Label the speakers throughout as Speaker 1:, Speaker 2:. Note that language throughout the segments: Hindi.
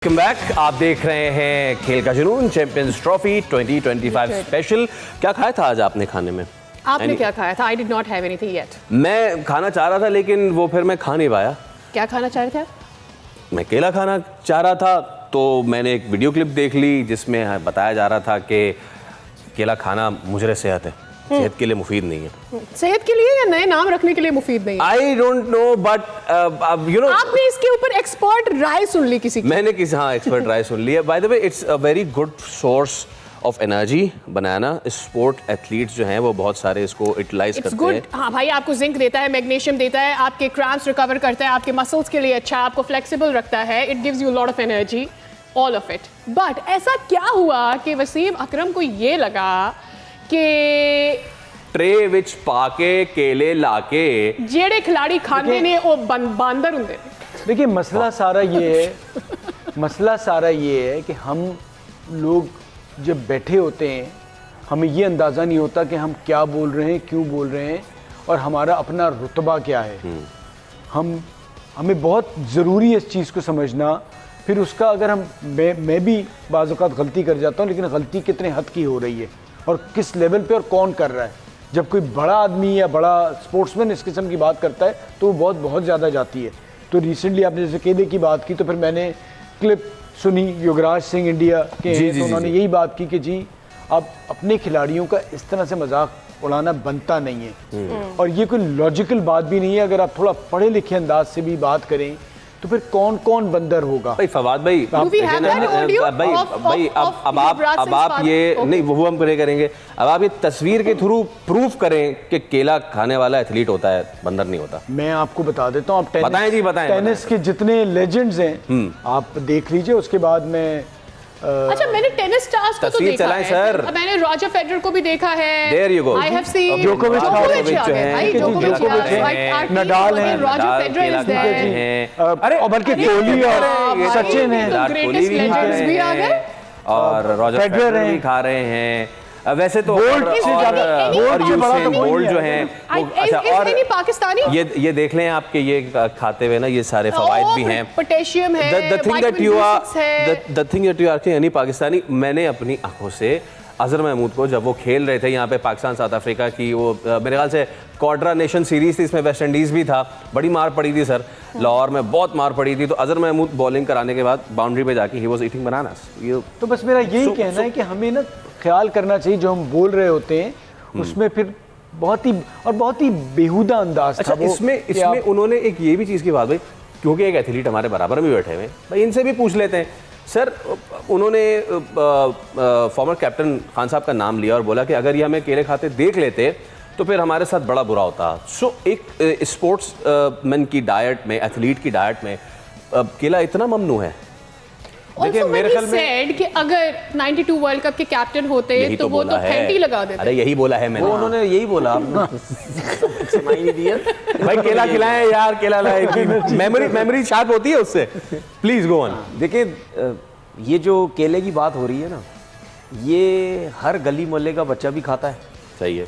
Speaker 1: Welcome back. आप देख रहे हैं खेल का जुनून चैंपियंस ट्रॉफी 2025 स्पेशल। क्या खाया था आज आपने खाने में?
Speaker 2: आपने क्या खाया था? I did not have anything yet.
Speaker 1: मैं खाना चाह रहा था लेकिन वो फिर मैं खा नहीं पाया।
Speaker 2: क्या खाना चाह रहे थे आप?
Speaker 1: मैं केला खाना चाह रहा था तो मैंने एक वीडियो क्लिप देख ली जिसमें बताया जा रहा था कि केला खाना मुजरे सेहत है, सेहत के लिए मुफीद नहीं है।
Speaker 2: सेहत के लिए या नए नाम रखने के लिए मुफीद नहीं है?
Speaker 1: I don't know but you know
Speaker 2: आपने इसके ऊपर एक्सपर्ट राय सुन ली किसी की?
Speaker 1: मैंने किसी एक्सपर्ट राय सुन ली है। By the way it's a very good source of energy. Banana sport athletes जो हैं वो बहुत सारे इसको यूटिलाइज करते हैं।
Speaker 2: हाँ भाई, आपको जिंक देता है, मैग्नीशियम देता है, आपके क्रैम्प्स रिकवर करता है, आपके मसल्स के लिए अच्छा, आपको फ्लेक्सिबल रखता है, it gives you lot of energy, all of it. But ऐसा क्या हुआ कि वसीम अकरम को ये लगा कि
Speaker 1: ट्रे विच पाके केले लाके
Speaker 2: जेड़े खिलाड़ी खाते ने वो बांदर होंगे।
Speaker 3: देखिए मसला सारा ये है कि हम लोग जब बैठे होते हैं हमें ये अंदाज़ा नहीं होता कि हम क्या बोल रहे हैं, क्यों बोल रहे हैं और हमारा अपना रुतबा क्या है। हमें बहुत ज़रूरी है इस चीज़ को समझना। फिर उसका अगर मैं भी बाज़ औक़ात गलती कर जाता हूँ, लेकिन गलती कितने हद की हो रही है और किस लेवल पे और कौन कर रहा है। जब कोई बड़ा आदमी या बड़ा स्पोर्ट्समैन इस किस्म की बात करता है तो वो बहुत ज़्यादा जाती है। तो रिसेंटली आपने जैसे केले की बात की तो फिर मैंने क्लिप सुनी युवराज सिंह इंडिया के हैं, तो उन्होंने यही बात की कि जी अब अपने खिलाड़ियों का इस तरह से मजाक उड़ाना बनता नहीं है और ये कोई लॉजिकल बात भी नहीं है। अगर आप थोड़ा पढ़े लिखे अंदाज से भी बात करें तो फिर कौन कौन बंदर होगा?
Speaker 1: भाई फवाद भाई भाई अब आप ये नहीं वो हम करेंगे। अब आप ये तस्वीर के थ्रू प्रूफ करें कि केला खाने वाला एथलीट होता है, बंदर नहीं होता।
Speaker 3: मैं आपको बता देता हूँ, आप
Speaker 1: बताएं जी, बताएं
Speaker 3: टेनिस के जितने लेजेंड्स हैं आप देख लीजिए। उसके बाद में
Speaker 2: अच्छा, मैंने टेनिस स्टार्स को तो देखा है
Speaker 1: सर।
Speaker 2: मैंने रॉजर फेडरर को भी देखा है।
Speaker 1: There you go.
Speaker 2: I have seen
Speaker 3: जोकोविच
Speaker 2: है,
Speaker 3: नडाल है,
Speaker 2: रॉजर फेडरर इज देयर।
Speaker 3: अरे और बल्कि कोहली और सचिन है,
Speaker 2: ग्रेटेस्ट लेजेंड्स भी आ गए
Speaker 1: और रॉजर फेडरर भी खा रहे हैं। वैसे तो बोल्ट जो हैं अच्छा, और
Speaker 2: पाकिस्तानी
Speaker 1: ये देख लें आपके ये खाते हुए ना ये सारे फवाइद भी हैं,
Speaker 2: पोटेशियम है,
Speaker 1: the thing that you are यानी पाकिस्तानी। मैंने अपनी आंखों से अजहर महमूद को जब वो खेल रहे थे यहाँ पे पाकिस्तान साउथ अफ्रीका की वो मेरे ख्याल से क्वाड्रा नेशन सीरीज थी, इसमें वेस्ट इंडीज़ भी था, बड़ी मार पड़ी थी सर, लाहौर में बहुत मार पड़ी थी। तो अजहर महमूद बॉलिंग कराने के बाद बाउंड्री पे जाके ही वाज ईटिंग बनानास।
Speaker 3: तो बस मेरा यही कहना है कि हमें ना ख्याल करना चाहिए जो हम बोल रहे होते हैं उसमें फिर बहुत ही बेहुदा अंदाज
Speaker 1: अच्छा
Speaker 3: था।
Speaker 1: इसमें उन्होंने एक ये भी चीज़ की बात भाई, क्योंकि एक एथलीट हमारे बराबर में बैठे हुए हैं भाई, इनसे भी पूछ लेते हैं सर। उन्होंने फॉर्मर कैप्टन खान साहब का नाम लिया और बोला कि अगर ये हमें केले खाते देख लेते तो फिर हमारे साथ बड़ा बुरा होता। सो एक स्पोर्ट्स मैन की डाइट में, एथलीट की डाइट में केला इतना ममनू है।
Speaker 2: देखिए मेरे ख्याल में कि अगर 92 वर्ल्ड कप के कैप्टन होते तो वो तो फेंटी लगा देते।
Speaker 1: अरे यही बोला है मैंने,
Speaker 4: वो उन्होंने यही बोला सुनाई नहीं दिया
Speaker 1: भाई केला खिलाएं यार, केला लाए की मेमोरी शार्प होती है उससे। Please go on.
Speaker 4: देखिए ये जो केले की बात हो रही है ना, ये हर गली मोहल्ले का बच्चा भी खाता है।
Speaker 1: सही है,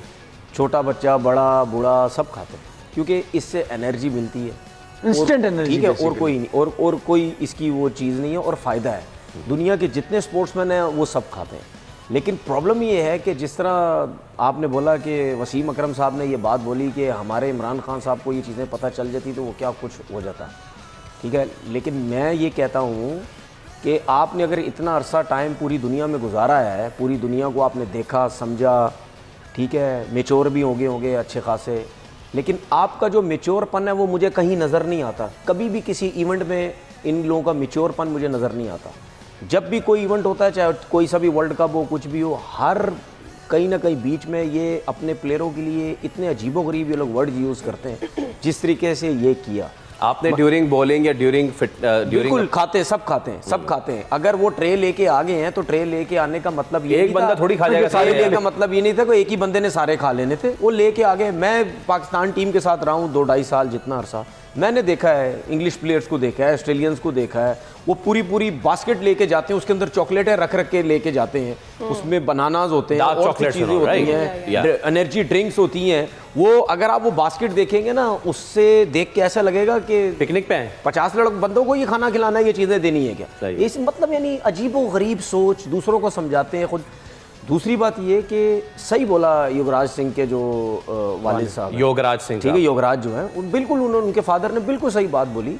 Speaker 4: छोटा बच्चा, बड़ा, बूढ़ा सब खाते हैं क्योंकि इससे एनर्जी मिलती है,
Speaker 3: इंस्टेंट एनर्जी।
Speaker 4: ठीक है, और कोई नहीं और कोई इसकी वो चीज़ नहीं है और फ़ायदा है। दुनिया के जितने स्पोर्ट्समैन हैं वो सब खाते हैं। लेकिन प्रॉब्लम ये है कि जिस तरह आपने बोला कि वसीम अकरम साहब ने ये बात बोली कि हमारे इमरान खान साहब को ये चीज़ें पता चल जाती तो वो क्या कुछ हो जाता, ठीक है। लेकिन मैं ये कहता हूँ कि आपने अगर इतना अरसा टाइम पूरी दुनिया में गुजारा है, पूरी दुनिया को आपने देखा, समझा, ठीक है, मेच्योर भी होंगे अच्छे खासे, लेकिन आपका जो मेच्योरपन है वो मुझे कहीं नज़र नहीं आता। कभी भी किसी इवेंट में इन लोगों का मेच्योरपन मुझे नज़र नहीं आता। जब भी कोई इवेंट होता है, चाहे कोई सा भी वर्ल्ड कप हो, कुछ भी हो, हर कहीं ना कहीं बीच में ये अपने प्लेयरों के लिए इतने अजीबोगरीब ये लोग वर्ड यूज़ करते हैं। जिस तरीके से ये किया
Speaker 1: आपने ड्यूरिंग बॉलिंग या ड्यूरिंग
Speaker 4: बिल्कुल सब खाते हैं। अगर वो ट्रे लेके आ गए हैं तो ट्रे लेके आने का मतलब ये
Speaker 1: एक बंदा थोड़ी खा जाएगा,
Speaker 4: सारे लेने का मतलब ये नहीं था कि एक ही बंदे ने सारे खा लेने थे, वो लेके आ गए। मैं पाकिस्तान टीम के साथ रहा हूँ 2-2.5 साल जितना अरसा, मैंने देखा है, इंग्लिश प्लेयर्स को देखा है, ऑस्ट्रेलियंस को देखा है, वो पूरी बास्केट लेके जाते हैं, उसके अंदर चॉकलेटें रख के लेके जाते हैं, उसमें बनानाज होते हैं,
Speaker 1: Dark
Speaker 4: और
Speaker 1: chocolates
Speaker 4: चीज़ें
Speaker 1: होना,
Speaker 4: होती
Speaker 1: right?
Speaker 4: हैं, एनर्जी ड्रिंक्स होती हैं। वो अगर आप वो बास्केट देखेंगे ना, उससे देख के ऐसा लगेगा कि
Speaker 1: पिकनिक पे हैं
Speaker 4: 50 बंदों को ये खाना खिलाना है, ये चीज़ें देनी है क्या?
Speaker 1: सही।
Speaker 4: इस मतलब यानी अजीबो गरीब सोच, दूसरों को समझाते हैं खुद। दूसरी बात ये कि सही बोला युवराज सिंह के जो वालिद साहब हैं,
Speaker 1: योगराज सिंह
Speaker 4: ठीक है, योगराज जो है, बिल्कुल उन्होंने, उनके फादर ने बिल्कुल सही बात बोली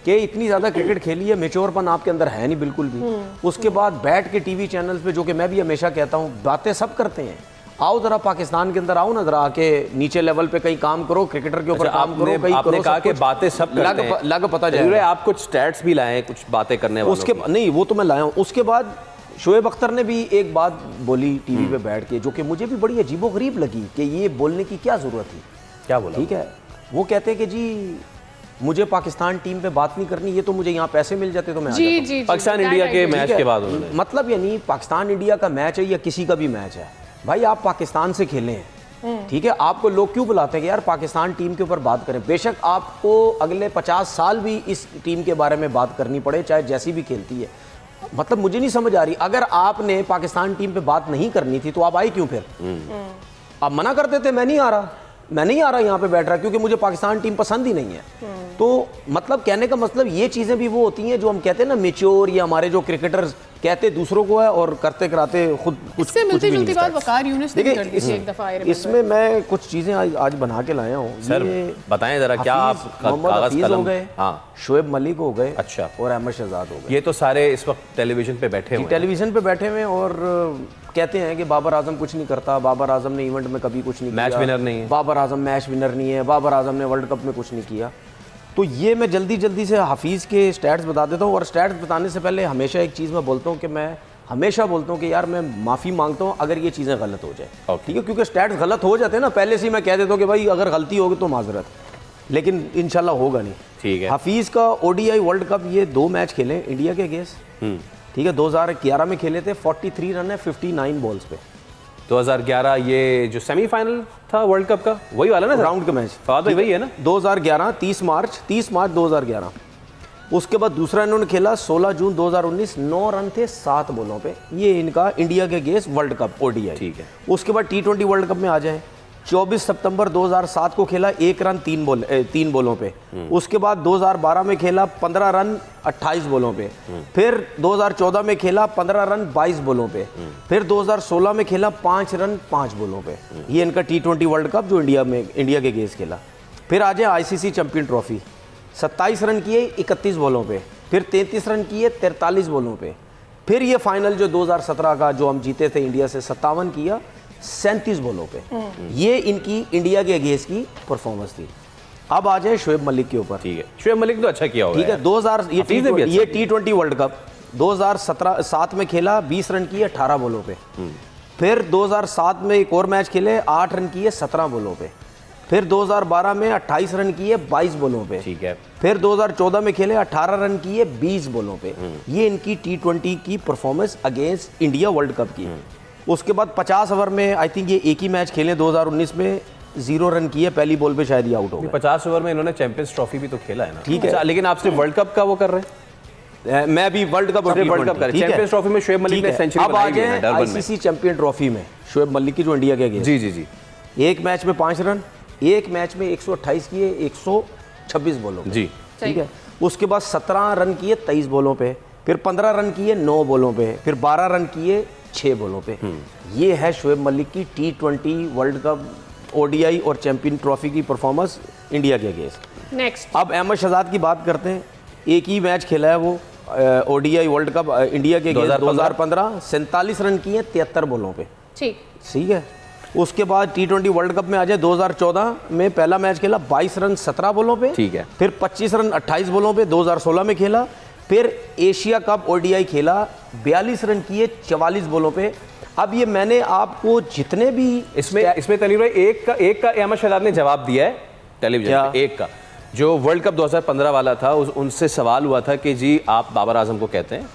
Speaker 4: कि इतनी ज़्यादा क्रिकेट खेली है, मेच्योरपन आपके अंदर है नहीं बिल्कुल भी। उसके बाद बैठ के टीवी चैनल्स पे, जो कि मैं भी हमेशा कहता हूँ, बातें सब करते हैं, आओ जरा पाकिस्तान के अंदर आओ ना, जरा आके नीचे लेवल पे कहीं काम करो, क्रिकेटर के ऊपर काम करो, कहीं
Speaker 1: आपने
Speaker 4: करो,
Speaker 1: कहा
Speaker 4: सब
Speaker 1: कि
Speaker 4: कुछ
Speaker 1: बातें सब करते हैं,
Speaker 4: लग पता
Speaker 1: जरूर है
Speaker 4: जाए।
Speaker 1: आप कुछ स्टैट्स भी लाए हैं, कुछ बातें करने वालों
Speaker 4: उसके
Speaker 1: की।
Speaker 4: नहीं, वो तो मैं लाया हूँ। उसके बाद शोएब अख्तर ने भी एक बात बोली टीवी पे बैठ के, जो कि मुझे भी बड़ी अजीबोगरीब लगी कि ये बोलने की क्या ज़रूरत थी।
Speaker 1: क्या बोला?
Speaker 4: ठीक है, वो कहते हैं कि जी मुझे पाकिस्तान टीम पे बात नहीं करनी, ये तो मुझे यहाँ पैसे मिल जाते तो मैं आ
Speaker 2: जी
Speaker 4: जाता।
Speaker 2: जी जी,
Speaker 1: पाकिस्तान
Speaker 2: that
Speaker 1: इंडिया
Speaker 2: I
Speaker 1: के
Speaker 2: agree.
Speaker 1: मैच
Speaker 4: ठीक है?
Speaker 1: के बाद उन्होंने
Speaker 4: मतलब यानी पाकिस्तान इंडिया का मैच है या किसी का भी मैच है, भाई आप पाकिस्तान से खेले हैं, ठीक है, आपको लोग क्यों बुलाते हैं कि यार पाकिस्तान टीम के ऊपर बात करें? बेशक आपको अगले 50 साल भी इस टीम के बारे में बात करनी पड़े, चाहे जैसी भी खेलती है। मतलब मुझे नहीं समझ आ रही, अगर आपने पाकिस्तान टीम पे बात नहीं करनी थी तो आप आई क्यों फिर? आप मना कर देते, मैं नहीं आ रहा यहाँ पे बैठ रहा, क्योंकि मुझे पाकिस्तान टीम पसंद ही नहीं है। तो मतलब कहने का मतलब ये चीज़ें भी वो होती हैं जो हम कहते हैं ना मेच्योर, या हमारे जो क्रिकेटर्स कहते दूसरों को है और करते कराते खुद कुछ
Speaker 2: इससे
Speaker 4: कुछ
Speaker 2: मिलती
Speaker 4: भी
Speaker 2: जुलती
Speaker 4: नहीं
Speaker 2: बात
Speaker 4: करते।
Speaker 2: वकार यूनिस ने भी
Speaker 4: देखिए,
Speaker 2: कर दी थी एक दफा, I remember.
Speaker 4: इसमें मैं कुछ चीज़ें आज बना के लाया हूँ।
Speaker 1: सर
Speaker 4: ये
Speaker 1: बताएं जरा, क्या आप
Speaker 4: मोहम्मद
Speaker 1: कागज
Speaker 4: हफीज हो
Speaker 1: कलम?
Speaker 4: गए,
Speaker 1: हाँ,
Speaker 4: शोएब मलिक हो गए,
Speaker 1: अच्छा,
Speaker 4: और अहमद शहजाद हो गए।
Speaker 1: ये तो सारे इस वक्त टेलीविजन पे बैठे हुए हैं।
Speaker 4: टेलीविजन पे बैठे हुए और कहते हैं कि बाबर आजम कुछ नहीं करता, बाबर आजम ने इवेंट में कभी कुछ नहीं
Speaker 1: मैच
Speaker 4: किया,
Speaker 1: विनर नहीं है,
Speaker 4: बाबर आजम मैच विनर नहीं है, बाबर आजम ने वर्ल्ड कप में कुछ नहीं किया। तो ये मैं जल्दी से हाफिज़ के स्टैट्स बता देता हूँ। और स्टैट्स बताने से पहले हमेशा एक चीज़ मैं बोलता हूँ कि मैं हमेशा बोलता हूँ कि यार मैं माफ़ी मांगता हूँ अगर ये चीज़ें गलत हो जाए, ठीक है, क्योंकि स्टैट्स गलत हो जाते हैं ना, पहले से ही मैं कह देता हूँ कि भाई अगर गलती होगी तो माजरत, लेकिन इंशाल्लाह होगा नहीं।
Speaker 1: ठीक है।
Speaker 4: हफीज़ का ODI वर्ल्ड कप ये 2 मैच खेले इंडिया के अगेंस्ट, ठीक है, 2011 में खेले थे, 43 रन है 59 बॉल्स पे।
Speaker 1: 2011 ये जो सेमीफाइनल था वर्ल्ड कप का, वही वाला ना
Speaker 4: राउंड का मैच,
Speaker 1: फवाद भाई वही है ना?
Speaker 4: 2011 30 मार्च 2011। उसके बाद दूसरा इन्होंने खेला 16 जून 2019, 9 रन थे 7 बॉलों पे। ये इनका इंडिया के अगेंस्ट वर्ल्ड कप ODI।
Speaker 1: ठीक है।
Speaker 4: उसके बाद T20 वर्ल्ड कप में आ जाए, 24 सितंबर 2007 को खेला, 1 रन 3 बॉलों पे। उसके बाद 2012 में खेला 15 रन 28 बॉलों पे। फिर 2014 में खेला 15 रन 22 बॉलों पे। फिर 2016 में खेला 5 रन 5 बॉलों पे। ये इनका T20 वर्ल्ड कप जो इंडिया के अगेंस्ट खेला। फिर आ जाए ICC चैंपियन ट्रॉफी, 27 रन किए 31 बॉलों पे। फिर 33 रन किए 43 बॉलों पे। फिर ये फाइनल जो 2017 का जो हम जीते थे इंडिया से, 57 किया 37 बॉलों पे। ये इनकी इंडिया के अगेंस्ट की परफॉर्मेंस थी। अब आ जाए शोएब मलिक के ऊपर।
Speaker 1: ठीक है, शोएब मलिक तो अच्छा किया होगा।
Speaker 4: ठीक है, 2000 ये
Speaker 1: हफीज ने भी अच्छा
Speaker 4: T20 वर्ल्ड कप 2007 में खेला, 20 रन किए 18 बॉलों पे। फिर 2007 में एक और मैच खेले, 8 रन किए 17 बॉलों पे। फिर 2012 में 28 रन किए 22 बॉलों पे।
Speaker 1: ठीक है।
Speaker 4: फिर 2014 में खेले, 18 रन किए 20 बॉलों पे। ये इनकी T20 की performance against India world cup की। उसके बाद 50 ओवर में आई थिंक ये एक ही मैच खेले 2019 में, 0 रन किए, पहली बॉल पे शायद ये आउट हो गए।
Speaker 1: 50 ओवर में इन्होंने चैंपियंस ट्रॉफी भी तो खेला है ना?
Speaker 4: ठीक है।
Speaker 1: अच्छा, लेकिन आप सिर्फ वर्ल्ड कप का वो कर रहे हैं?
Speaker 4: मैं भी वर्ल्ड कप और
Speaker 1: वर्ल्ड कप कर, चैंपियंस ट्रॉफी में शोएब मलिक ने सेंचुरी
Speaker 4: अब आ
Speaker 1: बनाई भी है
Speaker 4: जाए
Speaker 1: डरबन में।
Speaker 4: ICC चैंपियन ट्रॉफी में शोएब मलिक की जो इंडिया के अगेंस्ट,
Speaker 1: जी जी जी,
Speaker 4: एक मैच में 5 रन, एक मैच में 128 किए 126 बॉलों पे।
Speaker 1: जी
Speaker 4: ठीक है। उसके बाद 17 रन किए 23 बॉलों पे। फिर 15 रन किए 9 बॉलों पे। फिर 12 रन किए 6 बॉलों पे। ये है शोएब मलिक की T20 वर्ल्ड कप ODI और चैंपियन ट्रॉफी की परफॉर्मेंस इंडिया के अगेंस्ट।
Speaker 2: नेक्स्ट
Speaker 4: अब अहमद शहजाद की बात करते हैं। एक ही मैच खेला है वो ODI वर्ल्ड कप इंडिया के अगेंस्ट 2015, 47 रन किए 73 बॉलों पे।
Speaker 2: ठीक
Speaker 4: ठीक है। उसके बाद T20 वर्ल्ड कप में आ जाए, 2014 में पहला मैच खेला, 22 रन 17 बॉलों पे।
Speaker 1: ठीक है।
Speaker 4: फिर 25 रन 28 बॉलों पे 2016 में खेला। फिर एशिया कप ODI खेला, 42 रन किए 44 बॉलों पे। अब ये मैंने आपको जितने भी
Speaker 1: इसमें तनीर भाई एक का अहमद शहजाद ने जवाब दिया है टेलीविजन पे, एक का जो वर्ल्ड कप 2015 वाला था, उनसे सवाल हुआ था कि जी आप बाबर आजम को कहते हैं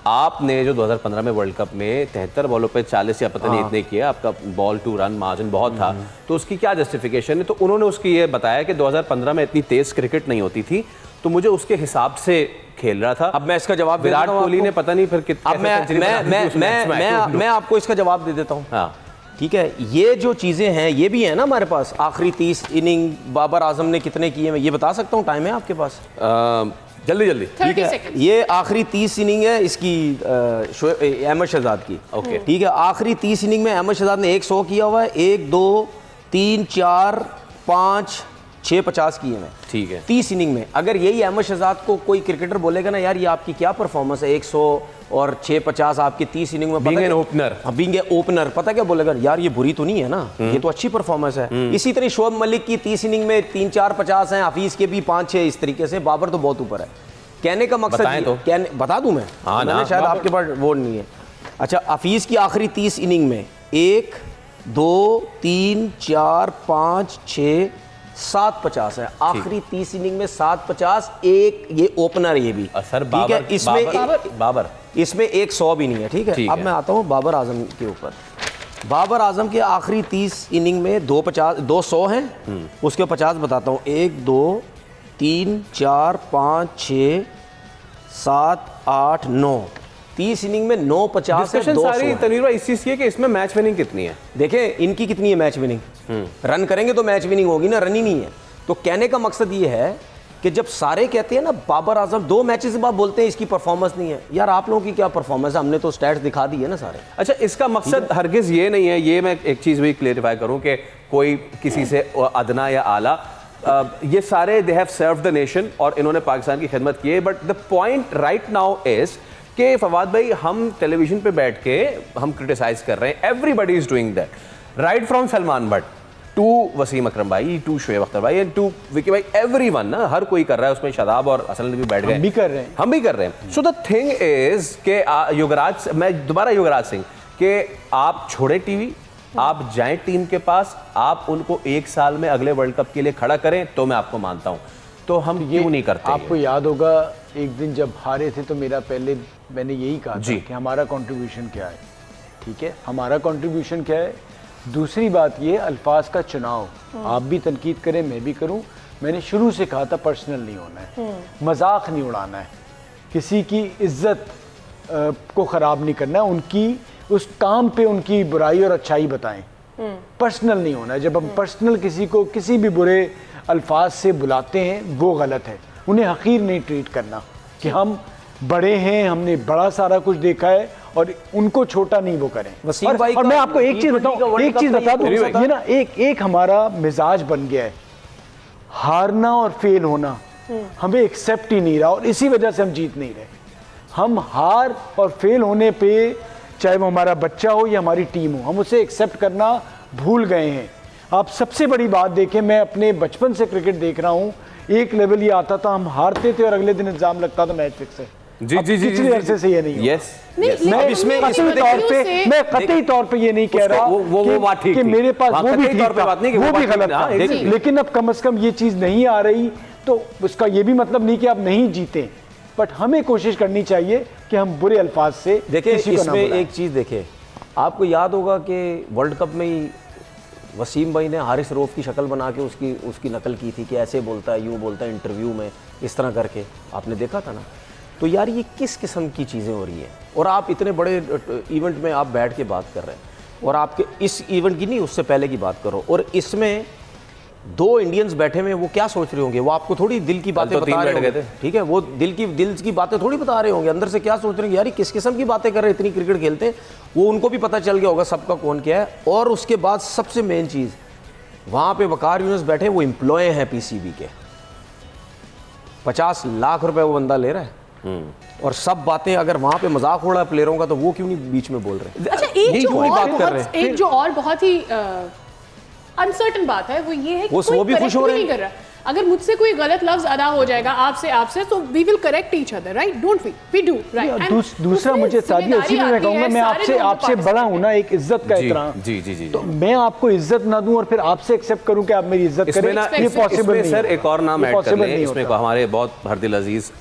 Speaker 1: आपने जो 2015 में वर्ल्ड कप में 73 बॉलों पे 40 या पता नहीं इतने किए, आपका बॉल टू रन मार्जिन बहुत था, तो उसकी क्या जस्टिफिकेशन है? तो उन्होंने उसकी ये बताया कि 2015 में इतनी तेज क्रिकेट नहीं होती थी, तो मुझे उसके हिसाब से खेल रहा था।
Speaker 4: अब मैं इसका जवाब दे
Speaker 1: विराट
Speaker 4: देता हूं
Speaker 1: कोहली
Speaker 4: आपको।
Speaker 1: ने पता नहीं फिर कितना।
Speaker 4: अब मैं आपको इसका जवाब दे देता हूँ।
Speaker 1: हाँ
Speaker 4: ठीक है, ये जो चीज़ें हैं ये भी है ना हमारे पास। आखिरी 30 इनिंग बाबर आजम ने कितने किए, मैं ये बता सकता हूँ, टाइम है आपके पास?
Speaker 1: जल्दी जल्दी।
Speaker 2: 30 सेकंड।
Speaker 4: ये आखिरी 30 इनिंग है इसकी अहमद शहजाद की।
Speaker 1: ओके।
Speaker 4: ठीक है, आखिरी 30 इनिंग में अहमद शहजाद ने 100 किया हुआ है, 1 2 3 4 5 6 50 किए हैं।
Speaker 1: ठीक है।
Speaker 4: 30 इनिंग में अगर यही अहमद शहजाद को कोई क्रिकेटर बोलेगा ना, यार ये आपकी क्या परफॉर्मेंस है, 100 और 6 50 आपकी 30 इनिंग में,
Speaker 1: being an opener,
Speaker 4: being a opener, पता क्या बोलेगा? यार ये बुरी तो नहीं है ना, ये तो अच्छी परफॉर्मेंस है। इसी तरह शोएब मलिक की 30 इनिंग में 3 4 50 हैं, हफीज के भी 5 6, इस तरीके से। बाबर तो बहुत ऊपर है। कहने का मकसद
Speaker 1: बताएं
Speaker 4: ये-
Speaker 1: तो।
Speaker 4: कहने बता दूं मैं?
Speaker 1: हाँ ना।
Speaker 4: मैंने शायद आपके पास वो नहीं है। अच्छा, हफीज की आखिरी 30 इनिंग में 1 2 3 4 5 6 7 50 है। आखिरी 30 इनिंग में 7 50, एक ये ओपनर ये भी।
Speaker 1: सर
Speaker 4: ठीक है, इसमें
Speaker 1: बाबर
Speaker 4: इसमें 100 भी नहीं है। ठीक है,
Speaker 1: ठीक
Speaker 4: अब
Speaker 1: है।
Speaker 4: मैं आता हूँ बाबर आजम के ऊपर। बाबर आजम के आखिरी 30 इनिंग में 200 हैं, उसके 50 बताता हूँ। 1 2 3 4 5 6 7 8 9, 30 इनिंग में 9 50 है,
Speaker 1: डिस्कशन
Speaker 4: 200
Speaker 1: सारी
Speaker 4: है।
Speaker 1: तनवीर भाई इस चीज की है कि इसमें मैच विनिंग कितनी है।
Speaker 4: देखें इनकी कितनी है मैच विनिंग, रन करेंगे तो मैच विनिंग होगी ना, रन ही नहीं है। तो कहने का मकसद ये है कि जब सारे कहते हैं ना बाबर आजम 2 मैचेस के बाद बोलते हैं इसकी परफॉर्मेंस नहीं है, यार आप लोगों की क्या परफॉर्मेंस है? हमने तो स्टैट्स दिखा दी है ना सारे।
Speaker 1: अच्छा, इसका मकसद हरगिज ये नहीं है, ये मैं एक चीज़ भी क्लेरिफाई करूं कि कोई किसी से अदना या आला, ये सारे they have serve the nation और इन्होंने पाकिस्तान की खिदमत की है। But the point right now is कि फवाद भाई, हम टेलीविजन पे बैठ के हम क्रिटिसाइज कर रहे हैं, everybody is doing that, right from Salman Butt to Wasim Akram bhai to Shoaib Akhtar भाई एंड टू विकी भाई, एवरीवन ना, हर कोई कर रहा है। उसमें शादाब और असल भी बैठ गए,
Speaker 3: हम भी कर रहे हैं।
Speaker 1: हम भी कर रहे हैं। सो द थिंग इज के युवराज, मैं दोबारा युवराज सिंह, के आप छोड़े टीवी, आप जाएं टीम के पास, आप उनको 1 साल में अगले वर्ल्ड कप के लिए खड़ा करें, तो मैं आपको मानता हूं। तो हम क्यों नहीं करते?
Speaker 3: आपको याद होगा एक दिन जब हारे थे तो मैंने यही कहा था कि हमारा कंट्रीब्यूशन क्या है। ठीक है, हमारा कंट्रीब्यूशन क्या है। दूसरी बात ये, अल्फाज का चुनाव, आप भी तनकीद करें मैं भी करूं, मैंने शुरू से कहा था पर्सनल नहीं होना है, मजाक नहीं उड़ाना है, किसी की इज्जत को ख़राब नहीं करना है, उनकी उस काम पे उनकी बुराई और अच्छाई बताएं, पर्सनल नहीं होना है। जब हम पर्सनल किसी को किसी भी बुरे अल्फाज से बुलाते हैं वो गलत है। उन्हें हकीर नहीं ट्रीट करना कि हम बड़े हैं, हमने बड़ा सारा कुछ देखा है और उनको छोटा नहीं वो करें।
Speaker 4: वसीम भाई
Speaker 3: और मैं आपको एक चीज़ बताऊं, एक चीज़ बता दूं,
Speaker 4: ये
Speaker 3: ये ना एक हमारा मिजाज बन गया है, हारना और फेल होना हमें एक्सेप्ट ही नहीं रहा और इसी वजह से हम जीत नहीं रहे। हम हार और फेल होने पे, चाहे वो हमारा बच्चा हो या हमारी टीम हो, हम उसे एक्सेप्ट करना भूल गए हैं। आप सबसे बड़ी बात देखें, मैं अपने बचपन से क्रिकेट देख रहा हूँ, एक लेवल ये आता था हम हारते थे और अगले दिन इल्जाम लगता था मैच फिक्स है।
Speaker 1: जी
Speaker 3: अब
Speaker 1: जी जी
Speaker 3: पिछले अरसे से ये नहीं हो।
Speaker 1: यस,
Speaker 3: मैं इसमें कतई तौर पे ये नहीं कह रहा
Speaker 1: वो बात ठीक
Speaker 3: कि
Speaker 1: थी।
Speaker 3: मेरे पास
Speaker 1: हाँ,
Speaker 3: वो भी
Speaker 1: कतई तौर
Speaker 3: ठीक
Speaker 1: पे
Speaker 3: था,
Speaker 1: बात नहीं कि वो
Speaker 3: वो भी
Speaker 1: बात
Speaker 3: गलत
Speaker 1: ठीक था,
Speaker 3: था,
Speaker 1: exactly।
Speaker 3: लेकिन अब कम से कम ये चीज़ नहीं आ रही तो उसका ये भी मतलब नहीं कि आप नहीं जीते, बट हमें कोशिश करनी चाहिए कि हम बुरे अल्फाज से
Speaker 4: देखिए
Speaker 3: किसी को ना
Speaker 4: इसमें
Speaker 3: बुलाएं।
Speaker 4: एक चीज़ देखें, आपको याद होगा कि वर्ल्ड कप में ही वसीम भाई ने हारिस रऊफ की शक्ल बना के उसकी नकल की थी कि ऐसे बोलता है, यूँ बोलता है इंटरव्यू में, इस तरह करके आपने देखा था ना। तो यार ये किस किस्म की चीज़ें हो रही हैं? और आप इतने बड़े इवेंट में आप बैठ के बात कर रहे हैं, और आपके इस इवेंट की नहीं, उससे पहले की बात करो, और इसमें 2 इंडियंस बैठे हुए, वो क्या सोच रहे होंगे? वो आपको थोड़ी दिल की बातें
Speaker 1: तो
Speaker 4: बता रहे
Speaker 1: 3 बैठ
Speaker 4: होंगे,
Speaker 1: गए थे।
Speaker 4: ठीक है, वो दिल की बातें थोड़ी बता रहे होंगे, अंदर से क्या सोच रहे हैं, यार ये किस किस्म की बातें कर रहे हैं, इतनी क्रिकेट खेलते हैं। वो उनको भी पता चल गया होगा सबका कौन क्या है। और उसके बाद सबसे मेन चीज़, वहाँ पे वकार यूनुस बैठे, वो एम्प्लॉय हैं पीसीबी के, 50 लाख रुपए वो बंदा ले रहा है, और सब बातें अगर वहाँ पे मजाक हो रहा है प्लेयरों का, तो वो क्यों नहीं बीच में बोल रहे?
Speaker 2: अच्छा, एक जो और बहुत ही अनसर्टन बात है वो ये है कि
Speaker 4: वो भी खुश हो रहे हैं।
Speaker 2: नहीं कर रहा। अगर मुझसे कोई गलत लफ्ज अदा हो जाएगा आपसे तो we will correct each other, right? Don't we do, right?
Speaker 3: दूसरा मुझे सादिया, इसी में मैं कहूँगा, मैं आपसे बड़ा हूँ ना, एक इज्जत का एहतराम।
Speaker 1: जी जी जी,
Speaker 3: तो मैं आपको इज्जत ना दूं और फिर आपसे एक्सेप्ट करूं कि आप मेरी इज्जत करें, ये पॉसिबल नहीं।
Speaker 1: सर एक और नाम ऐड कर लें इसमें, हमारे बहुत हरदिल अजीज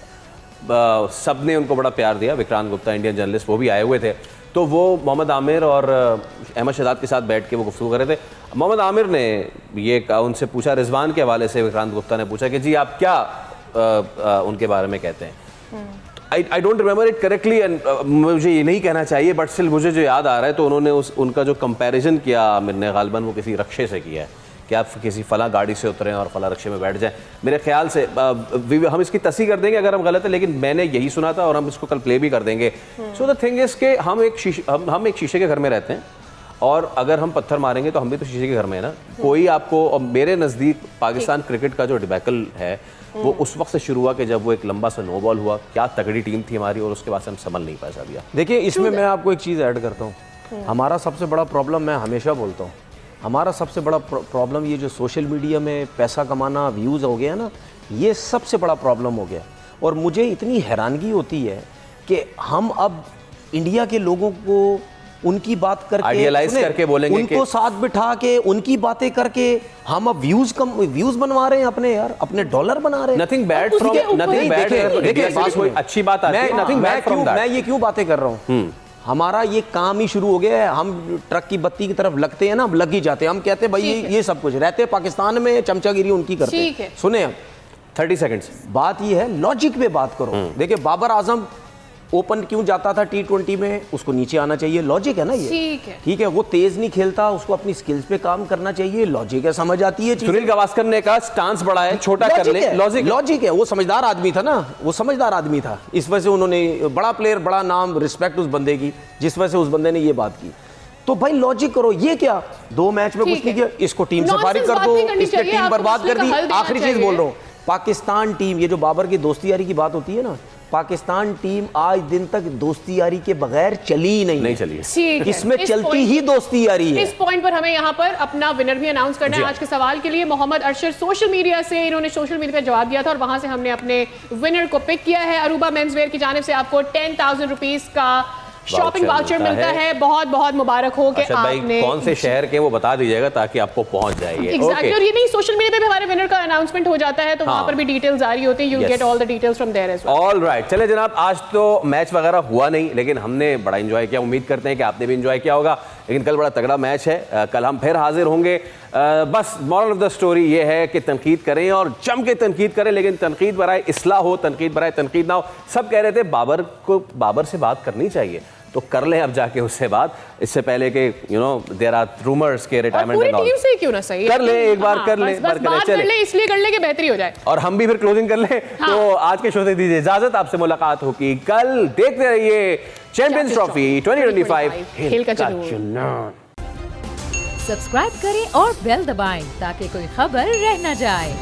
Speaker 1: सब ने उनको बड़ा प्यार दिया। विक्रांत गुप्ता इंडियन जर्नलिस्ट वो भी आए हुए थे, तो वो मोहम्मद आमिर और अहमद शहजाद के साथ बैठ के वो गुफ्तगू कर रहे थे। मोहम्मद आमिर ने ये कहा, उनसे पूछा रिजवान के हवाले से, विक्रांत गुप्ता ने पूछा कि जी आप क्या उनके बारे में कहते हैं। I don't remember it correctly and मुझे ये नहीं कहना चाहिए, बट स्टिल मुझे जो याद आ रहा है तो उन्होंने उनका जो कंपैरिजन किया आमिर ने, गालिबन वो किसी रक्शे से किया है कि आप किसी फला गाड़ी से उतरें और फला रक्शे में बैठ जाएं। मेरे ख्याल से हम इसकी तस्दीक कर देंगे अगर हम गलत है, लेकिन मैंने यही सुना था और हम इसको कल प्ले भी कर देंगे। सो द थिंग इज के हम एक शीशे के घर में रहते हैं और अगर हम पत्थर मारेंगे तो हम भी तो शीशे के घर में है ना। कोई आपको, और मेरे नज़दीक पाकिस्तान क्रिकेट का जो डिबैकल है वो उस वक्त से शुरू हुआ कि जब वो एक लंबा सा नो बॉल हुआ, क्या तगड़ी टीम थी हमारी, और उसके बाद से हम संभल नहीं पाए साबिया।
Speaker 4: देखिए इसमें मैं आपको एक चीज़ ऐड करता हूँ। हमारा सबसे बड़ा प्रॉब्लम, मैं हमेशा बोलता हूँ, हमारा सबसे बड़ा प्रॉब्लम ये जो सोशल मीडिया में पैसा कमाना, व्यूज़ हो गया ना, ये सबसे बड़ा प्रॉब्लम हो गया। और मुझे इतनी हैरानगी होती है कि हम अब इंडिया के लोगों को उनकी बात करके,
Speaker 1: आइडियलाइज करके बोलेंगे,
Speaker 4: उनको साथ बिठा के उनकी बातें करके हम अब व्यूज बनवा रहे हैं अपने, यार अपने डॉलर बना रहे हैं।
Speaker 1: Nothing bad from, nothing bad, देखिए बात कोई अच्छी बात आती है, नथिंग बैड फ्रॉम दैट।
Speaker 4: मैं ये क्यों बातें कर रहा हूँ, हमारा ये काम ही शुरू हो गया है। हम ट्रक की बत्ती की तरफ लगते हैं ना, अब लग ही जाते हैं। हम कहते हैं भाई ये सब कुछ रहते पाकिस्तान में, चमचागिरी उनकी करते हैं। सुने अब
Speaker 1: 30 सेकंड्स,
Speaker 4: बात ये है, लॉजिक पे बात करो। देखिए बाबर आजम ओपन क्यों जाता था T20 में, उसको नीचे आना चाहिए, लॉजिक है ना ये, ठीक है। वो तेज नहीं खेलता, उसको अपनी स्किल्स पे काम करना चाहिए, लॉजिक है, समझ आती है।
Speaker 1: सुनील गावस्कर ने कहा स्टांस बड़ा है, छोटा कर ले,
Speaker 4: लॉजिक है। वो समझदार आदमी था ना, वो समझदार आदमी था, इस वजह से उन्होंने, बड़ा प्लेयर, बड़ा नाम, रिस्पेक्ट उस बंदे की, जिस वजह से उस बंदे ने ये बात की। तो भाई लॉजिक करो। ये क्या 2 मैच में कुछ नहीं किया, इसको टीम से फारिग कर दो, इसकी टीम बर्बाद कर दी। आखिरी चीज बोल रहा हूँ, पाकिस्तान टीम, ये जो बाबर की दोस्ती यारी की बात होती है ना, पाकिस्तान टीम आज दिन तक दोस्ती यारी के बगैर चली ही नहीं चली है। इसमें चलती ही दोस्ती यारी है।
Speaker 2: इस पॉइंट पर हमें यहाँ पर अपना विनर भी अनाउंस करना है आज के सवाल के लिए। मोहम्मद अरशद सोशल मीडिया से, इन्होंने सोशल मीडिया पे जवाब दिया था और वहां से हमने अपने विनर को पिक किया है। अरूबा मेंसवेयर की जानिब से आपको 10,000 रुपीज का शॉपिंग वाउचर मिलता है। बहुत बहुत मुबारक हो कि आपने,
Speaker 1: कौन से शहर के वो बता दीजिएगा ताकि आपको पहुंच जाए।
Speaker 2: Exactly, और ये नहीं, सोशल मीडिया पे भी हमारे विनर का अनाउंसमेंट हो जाता है, तो वहां पर भी डिटेल्स आ रही होती है। You get all the details from there as well.
Speaker 1: All right, चले जनाब, आज तो मैच वगैरह हुआ नहीं, लेकिन हमने बड़ा एंजॉय किया। उम्मीद करते हैं कि आपने भी एंजॉय किया होगा। लेकिन कल बड़ा तगड़ा मैच है, कल हम फिर हाजिर होंगे। बस मॉरल ऑफ द स्टोरी ये है कि तनकीद करें और जम के तनकीद करें, लेकिन तनकीद बराए इस्लाह हो, तनकीद बराए तनकीद ना हो। सब कह रहे थे बाबर से बात करनी चाहिए, तो कर ले अब जाके उससे बात, इससे पहले कि you know there are rumours के रिटायरमेंट एंड ऑल।
Speaker 2: टीम से क्यों ना सही
Speaker 1: कर ले एक बार, कर ले
Speaker 2: बात कर ले, इसलिए कर ले कि बेहतरी हो जाए
Speaker 1: और हम भी फिर क्लोजिंग कर ले। तो आज के शो से दीजिए इजाजत, आपसे मुलाकात होगी कल। देखते रहिए चैंपियंस ट्रॉफी 2025
Speaker 2: खेल का जुनून।
Speaker 5: सब्सक्राइब करें और बेल दबाएं ताकि कोई खबर रह न जाए।